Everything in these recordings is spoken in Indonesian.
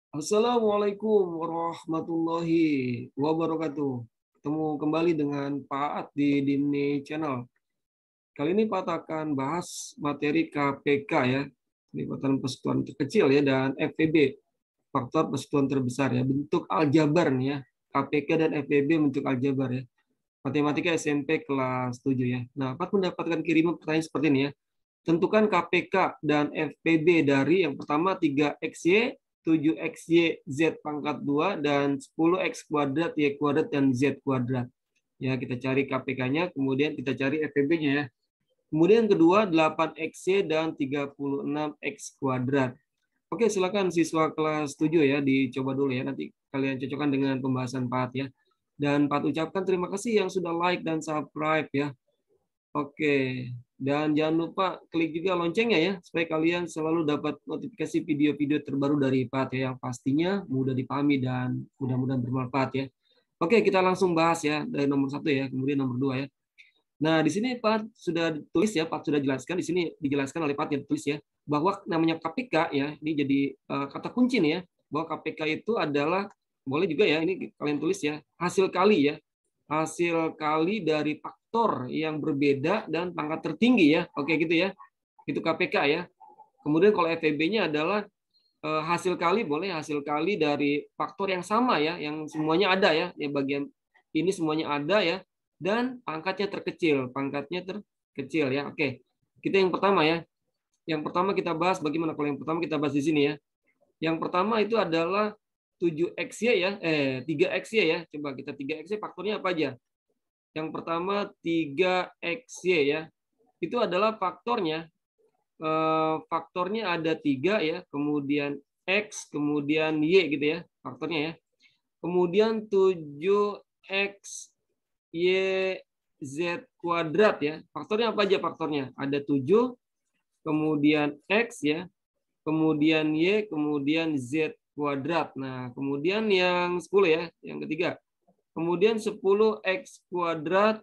Assalamualaikum warahmatullahi wabarakatuh. Ketemu kembali dengan Pak At di Dini Channel. Kali ini Pak At akan bahas materi KPK ya, kelipatan persekutuan terkecil ya, dan FPB, faktor persekutuan terbesar ya, bentuk aljabar nih ya. KPK dan FPB bentuk aljabar ya. Matematika SMP kelas 7 ya. Nah, Pak mendapatkan kiriman pertanyaan seperti ini ya. Tentukan KPK dan FPB dari yang pertama 3XY, 7XY, Z pangkat 2, dan 10X kuadrat, Y kuadrat, dan Z kuadrat. Ya, kita cari KPK-nya, kemudian kita cari FPB-nya ya. Kemudian kedua 8XY dan 36X kuadrat. Oke, silakan siswa kelas 7 ya, dicoba dulu ya. Nanti kalian cocokkan dengan pembahasan Pak ya. Dan Pak ucapkan terima kasih yang sudah like dan subscribe ya. Oke, dan jangan lupa klik juga loncengnya ya, supaya kalian selalu dapat notifikasi video-video terbaru dari Pat ya, yang pastinya mudah dipahami dan mudah-mudahan bermanfaat ya. Oke, kita langsung bahas ya, dari nomor 1 ya, kemudian nomor 2 ya. Nah, di sini Pat sudah tulis ya, Pat sudah jelaskan, di sini dijelaskan oleh Pat yang tulis ya, bahwa namanya KPK ya, ini jadi kata kunci nih ya, bahwa KPK itu adalah, boleh juga ya, ini kalian tulis ya, hasil kali ya, hasil kali dari faktor yang berbeda dan pangkat tertinggi ya. Oke gitu ya. Itu KPK ya. Kemudian kalau FEB-nya adalah hasil kali, boleh hasil kali dari faktor yang sama ya, yang semuanya ada ya. Yang bagian ini semuanya ada ya, dan pangkatnya terkecil, ya. Oke. Kita yang pertama ya. Yang pertama kita bahas bagaimana kalau yang pertama kita bahas di sini ya. Yang pertama itu adalah 7XY ya, 3XY ya. Coba kita 3XY faktornya apa aja? Yang pertama 3XY ya. Itu adalah faktornya. Faktornya ada 3 ya, kemudian X, kemudian Y gitu ya, faktornya ya. Kemudian 7X, Y, Z kuadrat ya. Faktornya apa aja faktornya? Ada 7, kemudian X ya, kemudian Y, kemudian Z kuadrat. Nah, kemudian yang 10 ya, yang ketiga. Kemudian 10X kuadrat,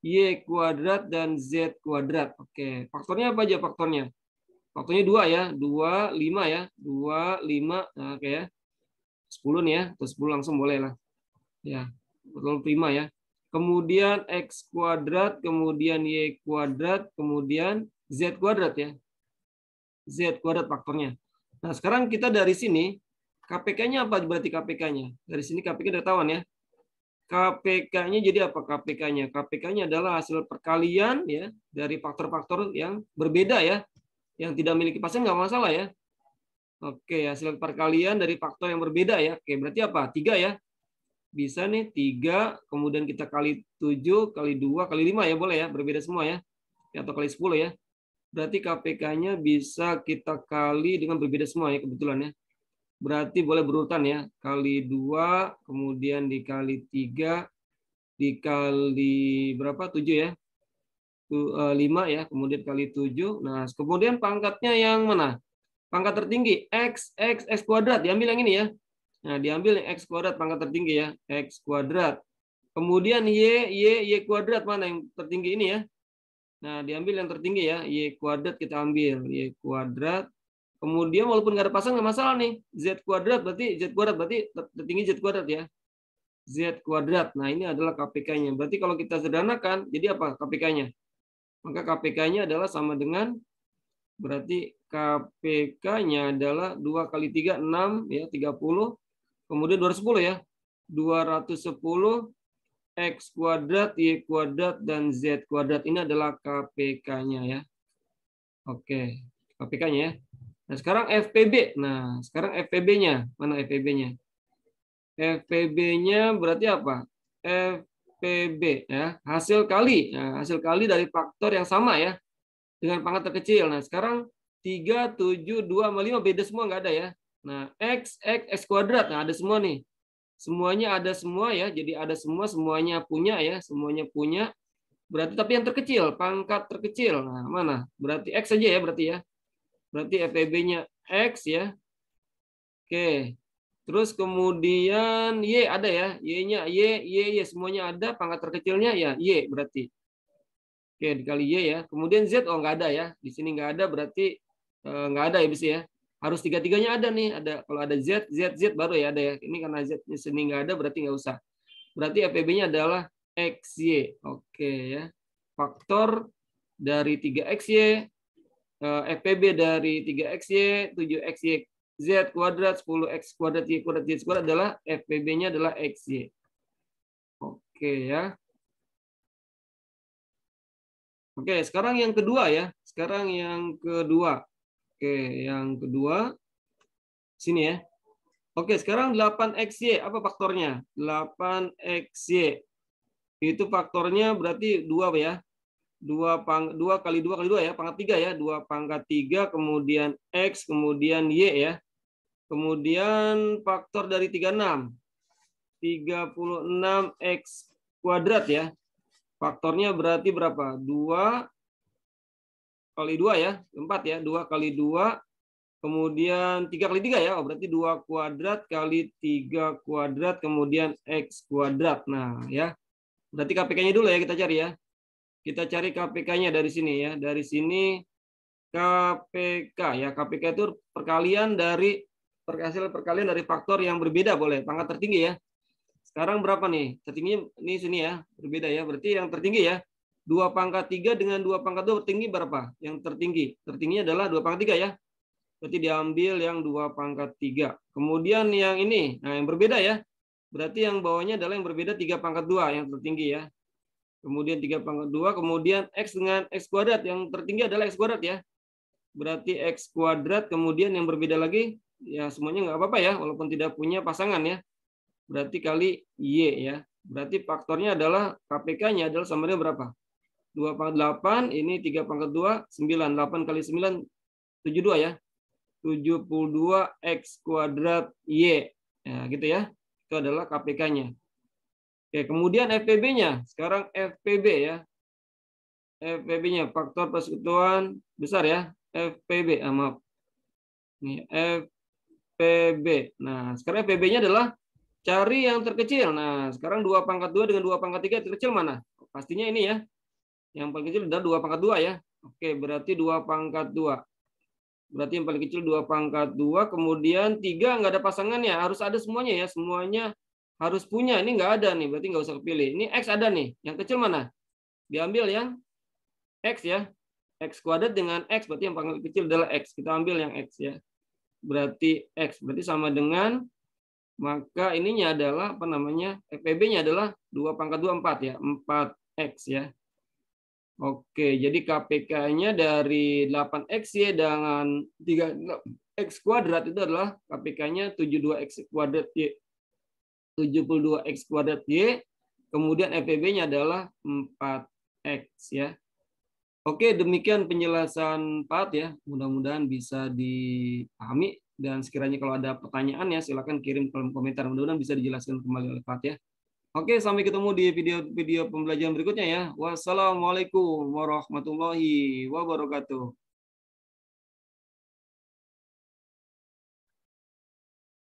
Y kuadrat, dan Z kuadrat. Oke, faktornya apa aja faktornya? Faktornya 2 ya, 2, 5 ya. 2, 5, nah, oke ya. 10 nih ya, atau 10 langsung boleh lah. Ya, betul prima ya. Kemudian X kuadrat, kemudian Y kuadrat, kemudian Z kuadrat ya. Z kuadrat faktornya. Nah, sekarang kita dari sini, KPK-nya apa berarti KPK-nya? Dari sini KPK udah ketahuan ya. KPK-nya jadi apa KPK-nya? KPK-nya adalah hasil perkalian ya dari faktor-faktor yang berbeda ya. Yang tidak memiliki pasang nggak masalah ya. Oke, hasil perkalian dari faktor yang berbeda ya. Oke, berarti apa? 3 ya. Bisa nih 3, kemudian kita kali 7, kali 2, kali 5 ya boleh ya. Berbeda semua ya. Atau kali 10 ya. Berarti KPK-nya bisa kita kali dengan berbeda semua ya kebetulan ya. Berarti boleh berurutan ya. Kali 2, kemudian dikali 3, dikali berapa? 7 ya. 5 ya, kemudian kali 7. Nah, kemudian pangkatnya yang mana? Pangkat tertinggi, X kuadrat. Diambil yang ini ya. Nah, diambil yang X kuadrat pangkat tertinggi ya. X kuadrat. Kemudian Y kuadrat mana yang tertinggi ini ya. Nah, diambil yang tertinggi ya. Y kuadrat kita ambil. Y kuadrat. Kemudian walaupun nggak ada pasang nggak masalah nih. Z kuadrat berarti tertinggi Z kuadrat ya. Z kuadrat. Nah, ini adalah KPK-nya. Berarti kalau kita sederhanakan, jadi apa KPK-nya? Maka KPK-nya adalah sama dengan, berarti KPK-nya adalah 2 kali 3, 6, ya, 30. Kemudian 210 ya. 210 X kuadrat, Y kuadrat, dan Z kuadrat. Ini adalah KPK-nya ya. Oke, KPK-nya ya. Nah, sekarang FPB. Nah, sekarang FPB-nya. Mana FPB-nya? FPB-nya berarti apa? FPB ya, hasil kali. Nah, hasil kali dari faktor yang sama ya, dengan pangkat terkecil. Nah, sekarang 3, 7, 2, sama 5 beda semua, nggak ada ya. Nah, X kuadrat. Nah, ada semua nih. Semuanya ada semua ya. Jadi ada semua, semuanya punya ya. Semuanya punya. Berarti tapi yang terkecil, pangkat terkecil. Nah, mana? Berarti X saja ya berarti ya. Berarti FPB-nya X ya. Oke. Terus kemudian Y ada ya. Y-nya Y semuanya ada, pangkat terkecilnya ya Y berarti. Oke, dikali Y ya. Kemudian Z, oh nggak ada ya. Di sini nggak ada, berarti nggak ada ya bisa ya. Harus tiga-tiganya ada nih. Kalau ada Z, Z, Z baru ya ada ya. Ini karena Z-nya sini nggak ada berarti nggak usah. Berarti FPB-nya adalah XY. Oke ya. Faktor dari 3XY, FPB dari 3XY, 7XY Z kuadrat, 10X kuadrat, Y kuadrat, Z kuadrat adalah FPB-nya adalah XY. Oke ya. Oke, sekarang yang kedua ya. Sekarang yang kedua. Oke, yang kedua. Sini ya. Oke, sekarang 8XY. Apa faktornya? 8XY. Itu faktornya berarti 2 ya. 2 kali 2 kali 2 ya. Pangkat 3 ya. 2 pangkat 3, kemudian X, kemudian Y ya. Kemudian faktor dari 36. 36X kuadrat ya. Faktornya berarti berapa? 2 kali 2 ya. 4 ya. 2 kali 2. Kemudian 3 kali 3 ya. Oh, berarti 2 kuadrat kali 3 kuadrat. Kemudian X kuadrat. Nah ya. Berarti KPK-nya dulu ya kita cari ya. Kita cari KPK-nya dari sini ya. Dari sini KPK ya. KPK itu perkalian dari hasil perkalian dari faktor yang berbeda boleh. Pangkat tertinggi ya. Sekarang berapa nih? Tertinggi ini sini ya, berbeda ya. Berarti yang tertinggi ya, 2 pangkat 3 dengan 2 pangkat 2 tertinggi berapa? Yang tertinggi. Tertingginya adalah 2 pangkat 3 ya. Berarti diambil yang 2 pangkat 3. Kemudian yang ini, nah yang berbeda ya. Berarti yang bawahnya adalah yang berbeda 3 pangkat 2 yang tertinggi ya. Kemudian 3 pangkat 2, kemudian X dengan X kuadrat. Yang tertinggi adalah X kuadrat ya. Berarti X kuadrat, kemudian yang berbeda lagi, ya semuanya nggak apa-apa ya, walaupun tidak punya pasangan ya. Berarti kali Y ya. Berarti faktornya adalah KPK-nya adalah sama dengan berapa? 2 pangkat 8, ini 3 pangkat 2, 9. 8 kali 9, 72 ya. 72X kuadrat Y. Ya, gitu ya. Itu adalah KPK-nya. Oke, kemudian FPB-nya. Sekarang FPB ya. FPB-nya, faktor persekutuan besar ya. FPB, maaf. Ini FPB. Nah, sekarang FPB-nya adalah cari yang terkecil. Nah, sekarang 2 pangkat 2 dengan 2 pangkat 3 terkecil mana? Pastinya ini ya. Yang paling kecil adalah 2 pangkat 2 ya. Oke, berarti 2 pangkat 2. Berarti yang paling kecil 2 pangkat 2. Kemudian 3 nggak ada pasangannya. Harus ada semuanya ya. Semuanya harus punya. Ini nggak ada nih. Berarti nggak usah kepilih. Ini X ada nih. Yang kecil mana? Diambil yang X ya. X kuadrat dengan X. Berarti yang paling kecil adalah X. Kita ambil yang X ya. Berarti X. Berarti sama dengan, maka ininya adalah apa namanya, FPB-nya adalah 2 pangkat 2 4 ya, 4X ya. Oke, jadi KPK-nya dari 8X ya dengan 3X kuadrat itu adalah KPK-nya 72X kuadrat Y. 72X kuadrat Y, kemudian FPB-nya adalah 4X ya. Oke, demikian penjelasan Pak ya. Mudah-mudahan bisa dipahami. Dan sekiranya kalau ada pertanyaan ya, silakan kirim kolom komentar. Mudah-mudahan bisa dijelaskan kembali oleh Pak ya. Oke, sampai ketemu di video pembelajaran berikutnya ya. Wassalamualaikum warahmatullahi wabarakatuh.